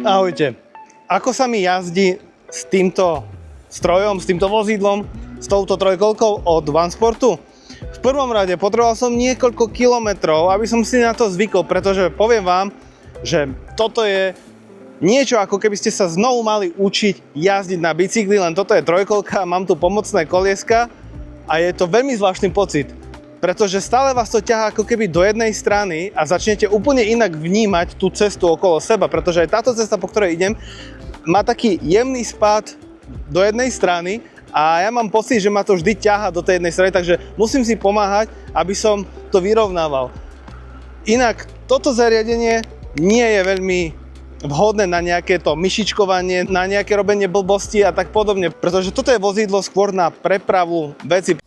Ahojte. Ako sa mi jazdí s týmto strojom, s týmto vozidlom, s touto trojkolkou od OneSportu? V prvom rade potreboval som niekoľko kilometrov, aby som si na to zvykol, pretože poviem vám, že toto je niečo, ako keby ste sa znovu mali učiť jazdiť na bicykli, len toto je trojkolka, mám tu pomocné kolieska a je to veľmi zvláštny pocit. Pretože stále vás to ťahá ako keby do jednej strany a začnete úplne inak vnímať tú cestu okolo seba, pretože aj táto cesta, po ktorej idem, má taký jemný spád do jednej strany a ja mám pocit, že ma to vždy ťahá do tej jednej strany, takže musím si pomáhať, aby som to vyrovnával. Inak toto zariadenie nie je veľmi vhodné na nejaké to myšičkovanie, na nejaké robenie blbosti a tak podobne, pretože toto je vozidlo skôr na prepravu veci.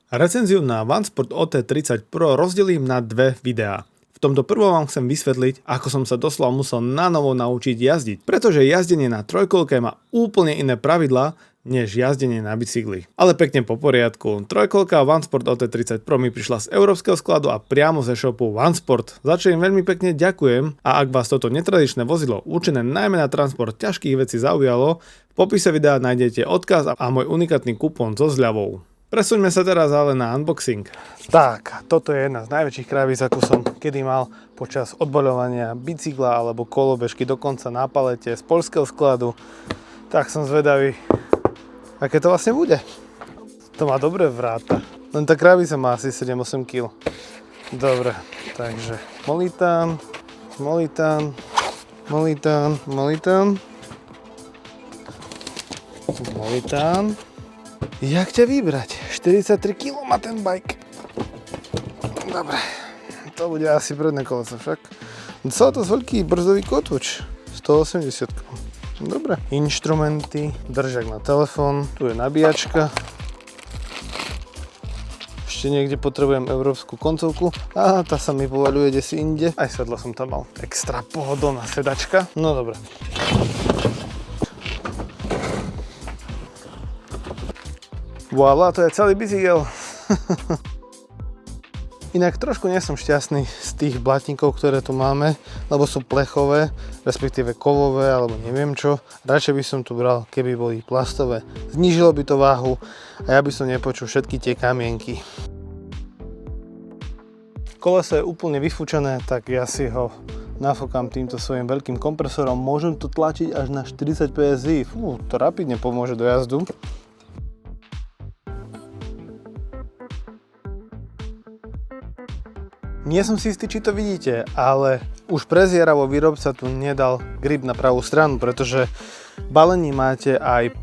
Recenziu na OneSport OT30 Pro rozdelím na dve videá. V tomto prvom vám chcem vysvetliť, ako som sa doslova musel nanovo naučiť jazdiť, pretože jazdenie na trojkolke má úplne iné pravidlá, než jazdenie na bicykli. Ale pekne po poriadku. Trojkolka OneSport OT30 Pro mi prišla z európskeho skladu a priamo ze shopu OneSport, za čo im veľmi pekne ďakujem, a ak vás toto netradičné vozidlo určené najmä na transport ťažkých vecí zaujalo, v popise videa nájdete odkaz a môj unikátny kupón so zľavou. Presuňme sa teraz ale na unboxing. Tak, toto je jedna z najväčších kravíc, akú som kedy mal počas odboľovania bicykla alebo kolobežky, dokonca na palete z poľského skladu. Tak som zvedavý, aké to vlastne bude. To má dobré vráta. Len tá kravica má asi 7-8 kg. Dobre, takže molitán. Jak ťa vybrať? 43 kg má ten bike. Dobre, to bude asi predné kolesa však. Celé to veľký brzdový kotúč. 180 kg. Dobre. Inštrumenty, držak na telefón, tu je nabíjačka. Ešte niekde potrebujem európsku koncovku. Á, tá sa mi povaľuje desi inde. Aj sedlo som tam mal. Extra pohodlná sedačka. No dobre. Voilà, to je celý bicykel. Inak trošku nie som šťastný z tých blatníkov, ktoré tu máme, lebo sú plechové, respektíve kovové, alebo neviem čo. Radšej by som tu bral, keby boli plastové. Znížilo by to váhu a ja by som nepočul všetky tie kamienky. Koleso je úplne vyfúčané, tak ja si ho nafúkam týmto svojím veľkým kompresorom. Môžem to tlačiť až na 40 PSI. Fú, to rapidne pomôže do jazdu. Nie som si istý, či to vidíte, ale už prezieravo výrobca tu nedal grip na pravú stranu, pretože v balení máte aj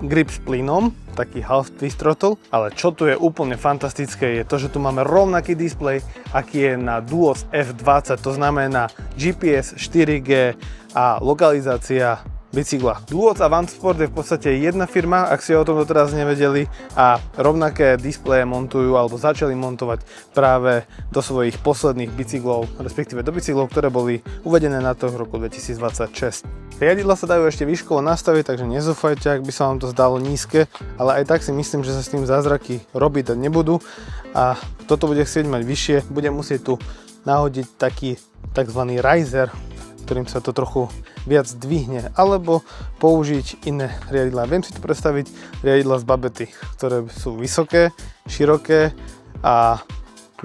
grip s plynom, taký half twist throttle, ale čo tu je úplne fantastické je to, že tu máme rovnaký displej, aký je na Duos F20, to znamená GPS, 4G a lokalizácia bicykla. Duos a OneSport je v podstate jedna firma, ak ste o tom doteraz nevedeli, a rovnaké displeje montujú alebo začali montovať práve do svojich posledných bicyklov, respektíve do bicyklov, ktoré boli uvedené na trh v roku 2026. Riadidla sa dajú ešte výškovo nastaviť, takže nezúfajte, ak by sa vám to zdalo nízke, ale aj tak si myslím, že sa s tým zázraky robiť nebudú a toto bude chcieť mať vyššie, budem musieť tu nahodiť taký tzv. Riser, ktorým sa to trochu viac dvihne, alebo použiť iné riadidlá. Viem si tu predstaviť riadidlá z babety, ktoré sú vysoké, široké a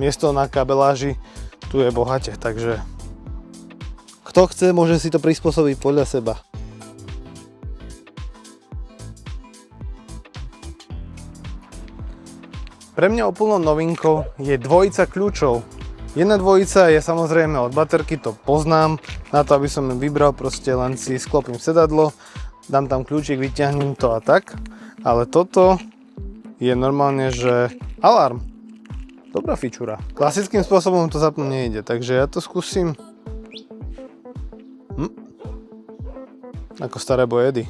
miesto na kabeláži tu je bohate, takže kto chce, môže si to prispôsobiť podľa seba. Pre mňa úplnou novinkou je dvojica kľúčov. Jedna dvojica je samozrejme od baterky, to poznám, na to, aby som ju vybral, proste len si sklopím sedadlo, dám tam kľúčik, vyťahnem to a tak, ale toto je normálne, že alarm. Dobrá fičúra. Klasickým spôsobom to zapnúť nejde, takže ja to skúsim. Ako staré bojedy.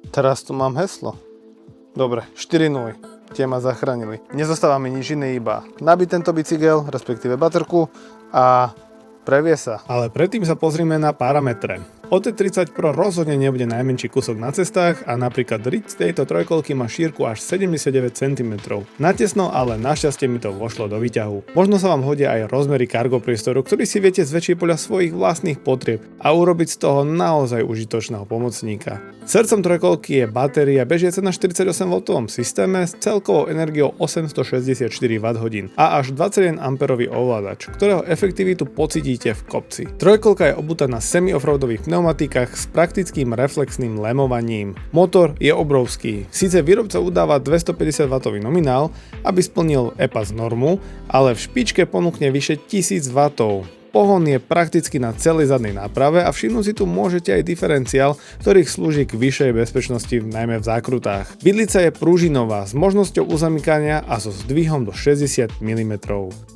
Teraz tu mám heslo. Dobre, 4-0. Tie ma zachránili. Nezostáva mi nič iné, iba nabiť tento bicykel, respektíve baterku a previe sa. Ale predtým sa pozrime na parametre. OT30 Pro rozhodne nebude najmenší kúsok na cestách a napríklad riť tejto trojkolky má šírku až 79 cm. Natesno, ale našťastie mi to vošlo do výťahu. Možno sa vám hodia aj rozmery cargo priestoru, ktorý si viete zväčšiť podľa svojich vlastných potrieb a urobiť z toho naozaj užitočného pomocníka. Srdcom trojkolky je batéria bežiaca na 48V systéme s celkovou energiou 864 Wh a až 21 A ovládač, ktorého efektivitu pocítite v kopci. Trojkolka je obutá na semi-offroadových pneumatikách s praktickým reflexným lemovaním. Motor je obrovský. Síce výrobca udáva 250W nominál, aby splnil EPAS normu, ale v špičke ponúkne vyše 1000W. Pohon je prakticky na celej zadnej náprave a všimnúť si tu môžete aj diferenciál, ktorý slúži k vyššej bezpečnosti najmä v zákrutách. Vidlica je pružinová s možnosťou uzamykania a so zdvihom do 60 mm.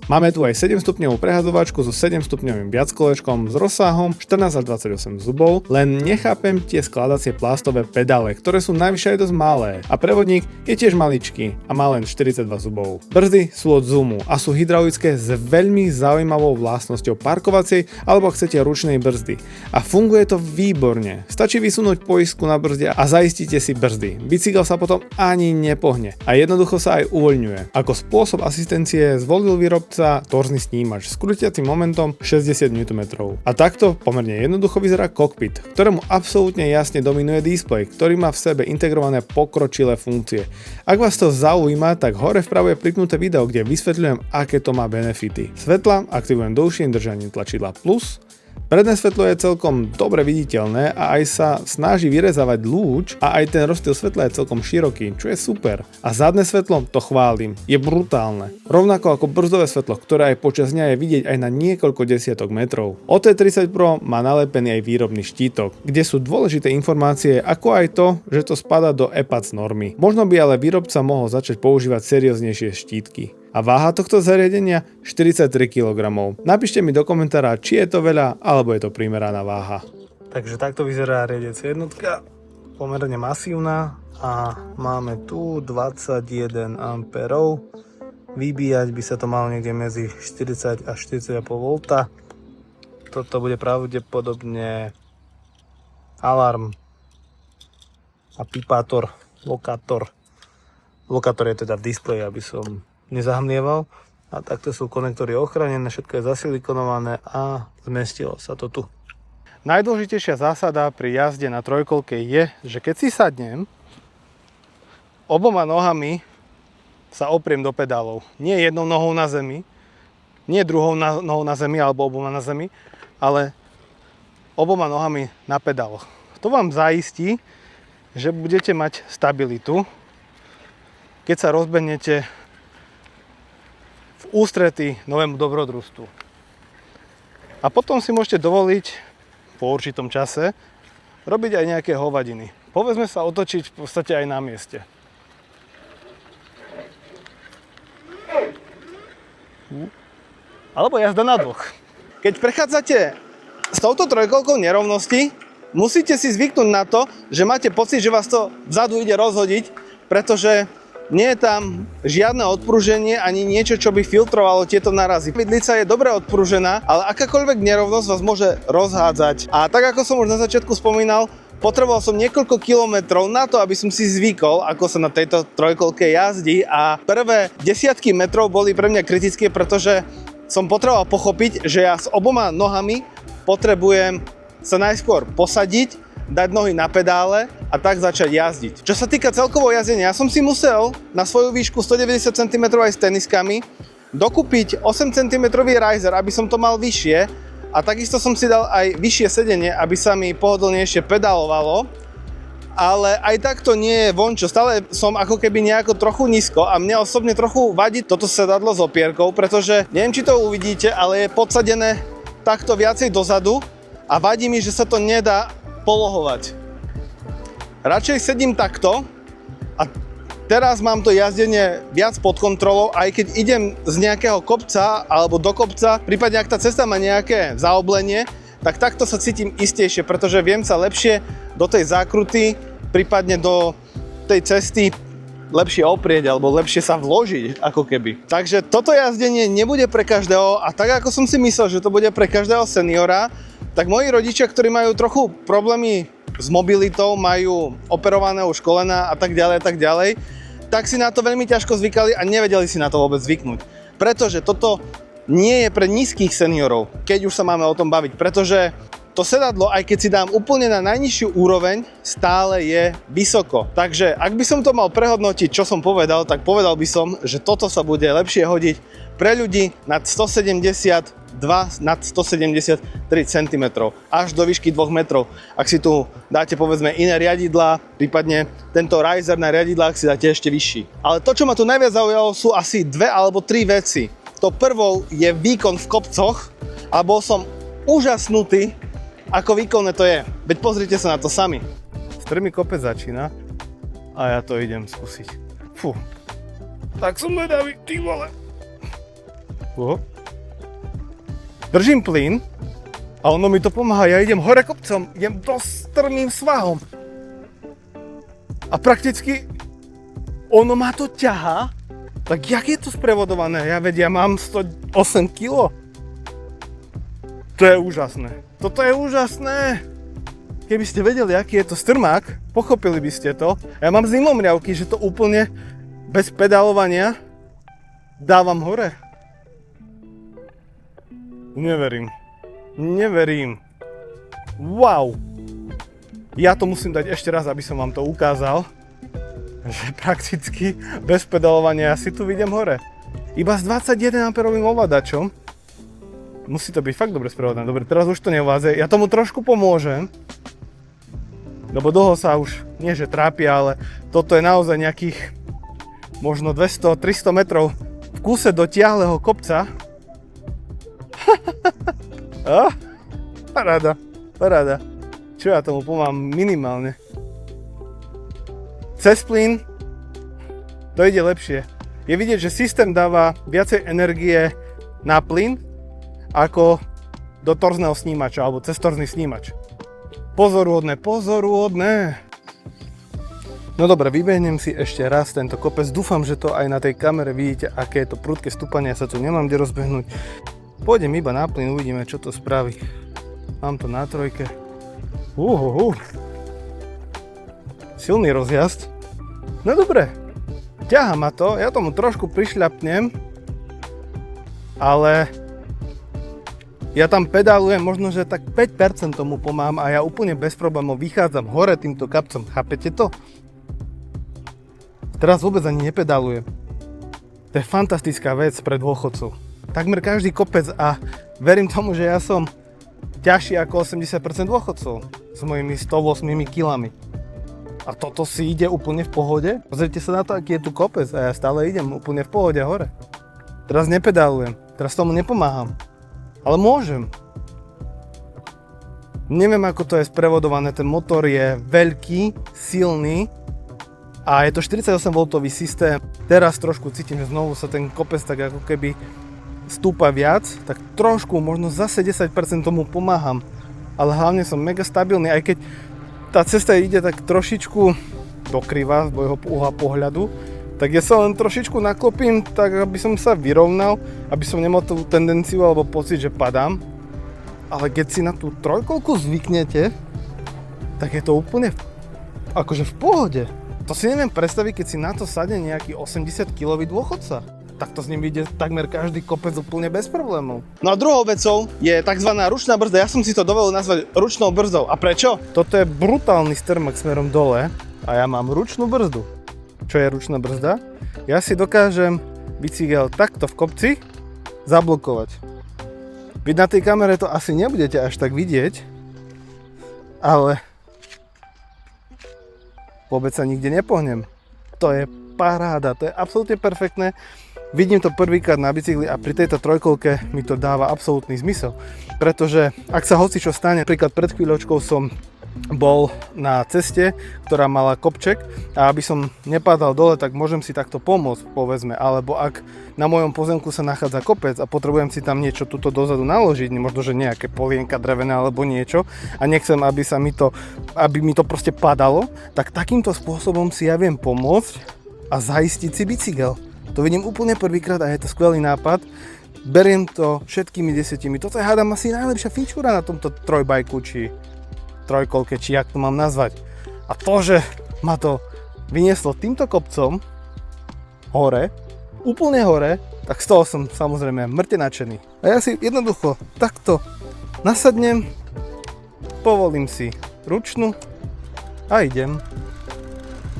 Máme tu aj 7-stupňovú prehadzovačku so 7-stupňovým viackolečkom s rozsahom 14 až 28 zubov, len nechápem tie skladacie plastové pedále, ktoré sú najvyššie aj dosť malé a prevodník je tiež maličký a má len 42 zubov. Brzdy sú od Zoomu a sú hydraulické s veľmi zaujímavou vlastnosťou parkovacej alebo chcete ručnej brzdy. A funguje to výborne. Stačí vysunúť poistku na brzde a zaistíte si brzdy. Bicykel sa potom ani nepohne a jednoducho sa aj uvoľňuje. Ako spôsob asistencie zvolil výrobca torzný snímač s krútiacim momentom 60 Nm. A takto pomerne jednoducho vyzerá kokpit, ktorému absolútne jasne dominuje displej, ktorý má v sebe integrované pokročilé funkcie. Ak vás to zaujíma, tak hore vpravo je pripnuté video, kde vysvetľujem, aké to má benefity. Svetla aktivujem dlhším držaním tlačidla plus. Predné svetlo je celkom dobre viditeľné a aj sa snaží vyrezávať lúč a aj ten rozptyl svetla je celkom široký, čo je super. A zadné svetlo, to chválim, je brutálne. Rovnako ako brzdové svetlo, ktoré aj počas dňa je vidieť aj na niekoľko desiatok metrov. OT30 Pro má nalepený aj výrobný štítok, kde sú dôležité informácie, ako aj to, že to spadá do EPAS normy. Možno by ale výrobca mohol začať používať serióznejšie štítky. A váha tohto zariadenia 43 kg. Napíšte mi do komentára, či je to veľa, alebo je to primeraná váha. Takže takto vyzerá riadiacia jednotka, pomerne masívna a máme tu 21 A. Vybíjať by sa to malo niekde medzi 40 až 40,5 V. Toto bude pravdepodobne alarm a pipátor, lokátor. Lokátor je teda v displeji, aby som nezahmlieval. A takto sú konektory ochránené, všetko je zasilikonované a zmestilo sa to tu. Najdôležitejšia zásada pri jazde na trojkolke je, že keď si sadnem, oboma nohami sa opriem do pedálov. Nie jednou nohou na zemi, nie druhou nohou na zemi alebo oboma na zemi, ale oboma nohami na pedáloch. To vám zaistí, že budete mať stabilitu, keď sa rozbehnete v ústretí novému dobrodružstvu. A potom si môžete dovoliť po určitom čase robiť aj nejaké hovadiny. Povedzme sa otočiť v podstate aj na mieste. Alebo jazda na dvoch. Keď prechádzate s touto trojkolkou nerovnosti, musíte si zvyknúť na to, že máte pocit, že vás to vzadu ide rozhodiť, pretože nie je tam žiadne odpruženie ani niečo, čo by filtrovalo tieto nárazy. Vidlica je dobre odpružená, ale akákoľvek nerovnosť vás môže rozhádzať. A tak ako som už na začiatku spomínal, potreboval som niekoľko kilometrov na to, aby som si zvykol, ako sa na tejto trojkolke jazdí, a prvé desiatky metrov boli pre mňa kritické, pretože som potreboval pochopiť, že ja s oboma nohami potrebujem sa najskôr posadiť, dať nohy na pedále a tak začať jazdiť. Čo sa týka celkovo jazdenia, ja som si musel na svoju výšku 190 cm aj s teniskami dokúpiť 8 cm riser, aby som to mal vyššie, a takisto som si dal aj vyššie sedenie, aby sa mi pohodlnejšie pedálovalo, ale aj tak to nie je vončo. Stále som ako keby nejako trochu nízko a mne osobne trochu vadí toto sedadlo s opierkou, pretože neviem, či to uvidíte, ale je podsadené takto viacej dozadu a vadí mi, že sa to nedá polohovať. Radšej sedím takto a teraz mám to jazdenie viac pod kontrolou, aj keď idem z nejakého kopca alebo do kopca, prípadne ak tá cesta má nejaké zaoblenie, tak takto sa cítim istejšie, pretože viem sa lepšie do tej zákruty, prípadne do tej cesty lepšie oprieť alebo lepšie sa vložiť ako keby. Takže toto jazdenie nebude pre každého a tak ako som si myslel, že to bude pre každého seniora, tak moji rodičia, ktorí majú trochu problémy s mobilitou, majú operované už kolena a tak ďalej, tak si na to veľmi ťažko zvykali a nevedeli si na to vôbec zvyknúť. Pretože toto nie je pre nízkych seniorov, keď už sa máme o tom baviť, pretože to sedadlo, aj keď si dám úplne na najnižšiu úroveň, stále je vysoko. Takže ak by som to mal prehodnotiť, čo som povedal, tak povedal by som, že toto sa bude lepšie hodiť pre ľudí nad 172, nad 173 cm, až do výšky 2 metrov. Ak si tu dáte povedzme iné riadidlá, prípadne tento riser na riadidlách si dáte ešte vyšší. Ale to, čo ma tu najviac zaujalo, sú asi 2 alebo 3 veci. To prvou je výkon v kopcoch a bol som úžasnutý, ako výkonné to je. Veď pozrite sa na to sami. Strmý kopec začína a ja to idem skúsiť. Fú. Tak som vedavý, ty vole. Držím plyn a ono mi to pomáha. Ja idem hore kopcom, idem dosť strmým svahom. A prakticky ono ma to ťahá. Tak jak je to sprevodované? Ja mám 108 kg. To je úžasné. Toto je úžasné. Keby ste vedeli, aký je to strmák, pochopili by ste to. Ja mám zimomriavky, že to úplne bez pedalovania dávam hore. Neverím. Wow. Ja to musím dať ešte raz, aby som vám to ukázal. Že prakticky bez pedalovania si tu vidím hore. Iba s 21 amperovým ovládačom. Musí to byť fakt dobre sprevodané. Dobre, teraz už to nevládze. Ja tomu trošku pomôžem. Lebo dlho sa už, nie že trápia, ale toto je naozaj nejakých možno 200-300 metrov v kúse do tiahleho kopca. Paráda. Čo ja tomu pomáham minimálne. Cez plyn to ide lepšie. Je vidieť, že systém dáva viacej energie na plyn ako do torzného snímača alebo cez torzný snímač. Pozoruhodné. No dobre, vybehnem si ešte raz tento kopec. Dúfam, že to aj na tej kamere vidíte, aké je to prudké stúpanie. Ja sa tu nemám kde rozbehnúť. Pôjdem iba na plyn, uvidíme, čo to spraví. Mám to na 3. Silný rozjazd. No dobre, ťahá ma to, ja tomu trošku prišľapnem, ale ja tam pedálujem, možno, že tak 5% tomu pomáham a ja úplne bez problémov vychádzam hore týmto kapcom. Chápete to? Teraz vôbec ani nepedálujem. To je fantastická vec pre dôchodcov. Takmer každý kopec a verím tomu, že ja som ťažší ako 80% dôchodcov s mojimi 108 kilami. A toto si ide úplne v pohode. Pozrite sa na to, aký je tu kopec a ja stále idem úplne v pohode hore. Teraz nepedálujem, teraz tomu nepomáham. Ale môžem. Neviem, ako to je sprevodované, ten motor je veľký, silný a je to 48V systém. Teraz trošku cítim, že znovu sa ten kopec tak ako keby stúpa viac, tak trošku, možno zase 10% tomu pomáham. Ale hlavne som mega stabilný, aj keď tá cesta ide tak trošičku dokriva z môjho uhla pohľadu, tak ja sa len trošičku naklopím, tak aby som sa vyrovnal, aby som nemal tú tendenciu alebo pocit, že padám. Ale keď si na tú trojkolku zvyknete, tak je to úplne akože v pohode. To si neviem predstaviť, keď si na to sadne nejaký 80-kilový dôchodca. Tak to s ním ide takmer každý kopec úplne bez problémov. No a druhou vecou je tzv. Ručná brzda. Ja som si to dovolil nazvať ručnou brzdou. A prečo? Toto je brutálny strmák smerom dole a ja mám ručnú brzdu. Čo je ručná brzda? Ja si dokážem bicykel takto v kopci zablokovať. Vy na tej kamere to asi nebudete až tak vidieť, ale vôbec sa nikde nepohnem. To je paráda, to je absolútne perfektné. Vidím to prvýkrát na bicykli a pri tejto trojkolke mi to dáva absolútny zmysel. Pretože ak sa hocičo stane, napríklad pred chvíľočkou som bol na ceste, ktorá mala kopček a aby som nepadal dole, tak môžem si takto pomôcť, povedzme. Alebo ak na mojom pozemku sa nachádza kopec a potrebujem si tam niečo tuto dozadu naložiť, možno, že nejaké polienka drevené alebo niečo a nechcem, aby mi to proste padalo, tak takýmto spôsobom si ja viem pomôcť a zaistiť si bicykel. To vidím úplne prvýkrát a je to skvelý nápad. beriem to všetkými 10. Toto je, hádam, asi najlepšia fičúra na tomto trojbajku, či trojkolke, či jak to mám nazvať. A to, že ma to vynieslo týmto kopcom hore, úplne hore, tak z toho som samozrejme mŕte nadšený. A ja si jednoducho takto nasadnem, povolím si ručnu a idem.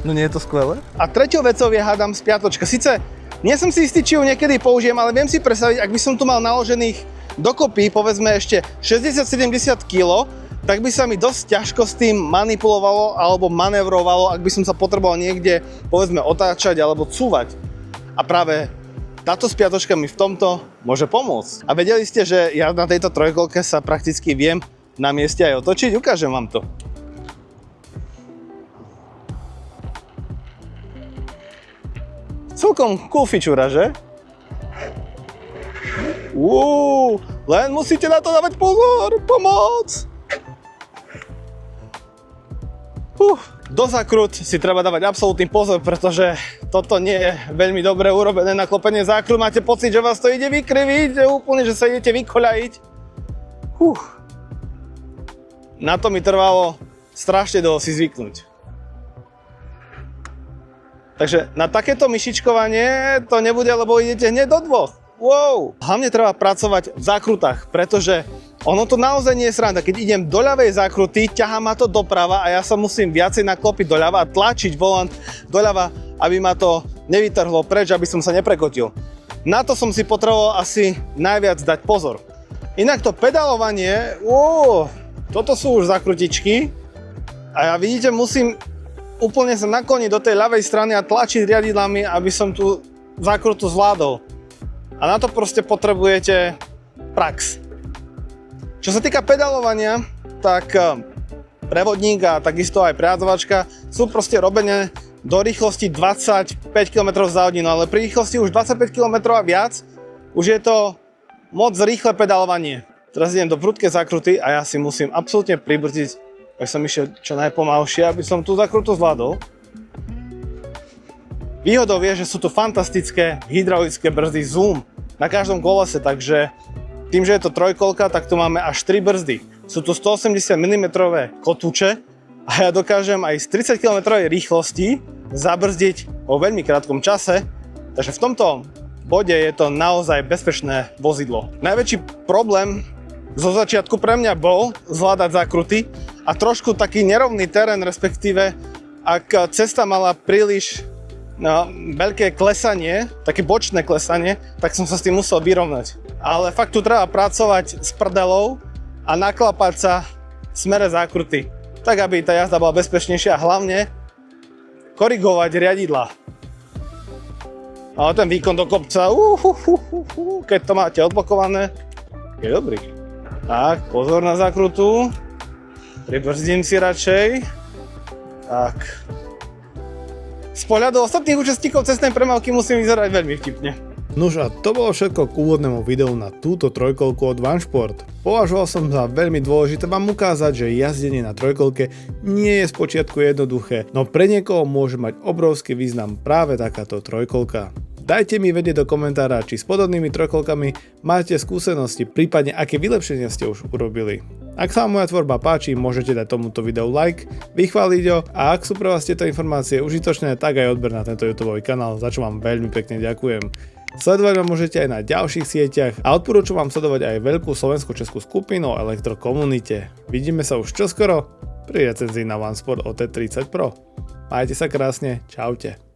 No nie je to skvelé? A treťou vecou je, hádam, spiatočka. Sice nie som si istý, či ju niekedy použijem, ale viem si predstaviť, ak by som tu mal naložených dokopy, povedzme ešte 60-70 kg, tak by sa mi dosť ťažko s tým manipulovalo alebo manevrovalo, ak by som sa potreboval niekde, povedzme, otáčať alebo cúvať. A práve táto spiatočka mi v tomto môže pomôcť. A vedeli ste, že ja na tejto trojkolke sa prakticky viem na mieste aj otočiť? Ukážem vám to. Celkom cool fičúra, že? Len musíte na to dávať pozor, pomoc! Do zákrut si treba dávať absolútny pozor, pretože toto nie je veľmi dobre urobené na klopenie zákrut. Máte pocit, že vás to ide vykriviť, že úplne, že sa idete vykoľajiť. Na to mi trvalo strašne dlho si zvyknúť. Takže na takéto myšičkovanie to nebude, lebo idete hneď do dvoch. Wow! Hlavne treba pracovať v zákrutách, pretože ono to naozaj nie je sranda. Keď idem do ľavej zákruty, ťahá ma to doprava a ja sa musím viacej naklopiť doľava a tlačiť volant doľava, aby ma to nevytrhlo preč, aby som sa neprekotil. Na to som si potreboval asi najviac dať pozor. Inak to pedalovanie, toto sú už zakrutičky a ja vidíte, musím úplne sa nakloniť do tej ľavej strany a tlačiť riadidlami, aby som tú zákrutu zvládol. A na to proste potrebujete prax. Čo sa týka pedalovania, tak prevodník a takisto aj prehádzovačka sú proste robené do rýchlosti 25 km za hodinu, ale pri rýchlosti už 25 km a viac už je to moc rýchle pedalovanie. Teraz idem do prudkej zákruty a ja si musím absolútne pribrzdiť, aby som išiel čo najpomalšie, aby som tú zákrutu zvládol. Výhodou je, že sú tu fantastické hydraulické brzdy Zoom na každom kolese, takže tým, že je to trojkolka, tak tu máme až 3 brzdy. Sú tu 180 mm kotúče a ja dokážem aj z 30 km rýchlosti zabrzdiť vo veľmi krátkom čase, takže v tomto bode je to naozaj bezpečné vozidlo. Najväčší problém zo začiatku pre mňa bol zvládať zákruty a trošku taký nerovný terén, respektíve ak cesta mala príliš veľké klesanie, také bočné klesanie, tak som sa s tým musel vyrovnať. Ale fakt tu treba pracovať s prdelou a naklapať sa v smere zákruty, tak aby tá jazda bola bezpečnejšia a hlavne korigovať riadidlá. Ale ten výkon do kopca, keď to máte odblokované, je dobrý. Tak, pozor na zákrutu. Pribrzdím si radšej. Tak. Z pohľadu ostatných účastníkov cestnej premávky musím vyzerať veľmi vtipne. Nuž a to bolo všetko k úvodnému videu na túto trojkolku od Vansport. Považoval som za veľmi dôležité vám ukázať, že jazdenie na trojkolke nie je spočiatku jednoduché, no pre niekoho môže mať obrovský význam práve takáto trojkolka. Dajte mi vedieť do komentára, či s podobnými trojkolkami máte skúsenosti, prípadne aké vylepšenia ste už urobili. Ak sa vám moja tvorba páči, môžete dať tomuto videu like, vychváliť ho a ak sú pre vás tieto informácie užitočné, tak aj odber na tento YouTube kanál, za čo vám veľmi pekne ďakujem. Sledovať ma môžete aj na ďalších sieťach a odporúčam vám sledovať aj veľkú slovensko-českú skupinu o elektrokomunite. Vidíme sa už čoskoro pri recenzii na Vansport OT30 Pro. Majte sa krásne, čaute.